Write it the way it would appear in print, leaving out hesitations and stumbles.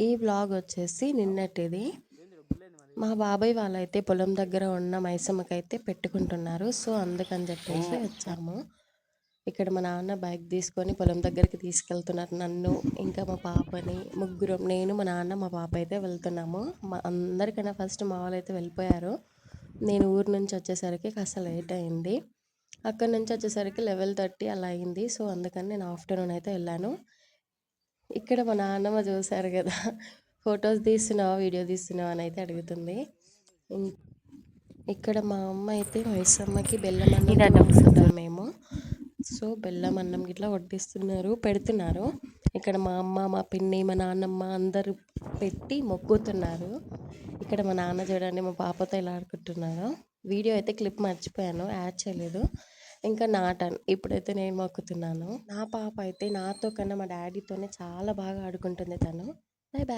ఈ వ్లాగ్ వచ్చేసి నిన్నటిది. మా బాబాయ్ వాళ్ళైతే పొలం దగ్గర ఉన్న మైసమ్మకైతే పెట్టుకుంటున్నారు. సో అందుకని చెప్పేసి వచ్చాము. ఇక్కడ మా నాన్న బైక్ తీసుకొని పొలం దగ్గరికి తీసుకెళ్తున్నారు నన్ను, ఇంకా మా పాపని. ముగ్గురం, నేను, మా నాన్న, మా పాప అయితే వెళ్తున్నాము. అందరికన్నా ఫస్ట్ మా వాళ్ళు అయితే వెళ్ళిపోయారు. నేను ఊరు నుంచి వచ్చేసరికి కాస్త లేట్ అయింది. అక్కడి నుంచి వచ్చేసరికి 11:30 అలా అయింది. సో అందుకని నేను ఆఫ్టర్నూన్ అయితే వెళ్ళాను. ఇక్కడ మా నాన్నమ్మ చూసారు కదా, ఫొటోస్ తీస్తున్నావా, వీడియో తీస్తున్నావా అని అయితే అడుగుతుంది. ఇక్కడ మా అమ్మ అయితే మైసమ్మకి బెల్లం అన్నంతో వడ్డిస్తుంటాం మేము. సో బెల్లం అన్నం ఇట్లా వడ్డిస్తున్నారు, పెడుతున్నారు. ఇక్కడ మా అమ్మ, మా పిన్ని, మా నాన్నమ్మ అందరూ పెట్టి మొక్కుతున్నారు. ఇక్కడ మా నాన్న చూడండి మా పాపతో ఇలా ఆడుకుంటున్నారు. వీడియో అయితే క్లిప్ మర్చిపోయాను, యాడ్ చేయలేదు. ఇంకా నా టర్న్, ఇప్పుడైతే నేను మొక్కుతున్నాను. నా పాప అయితే నాతో కన్నా మా డాడీతోనే చాలా బాగా ఆడుకుంటుంది తను.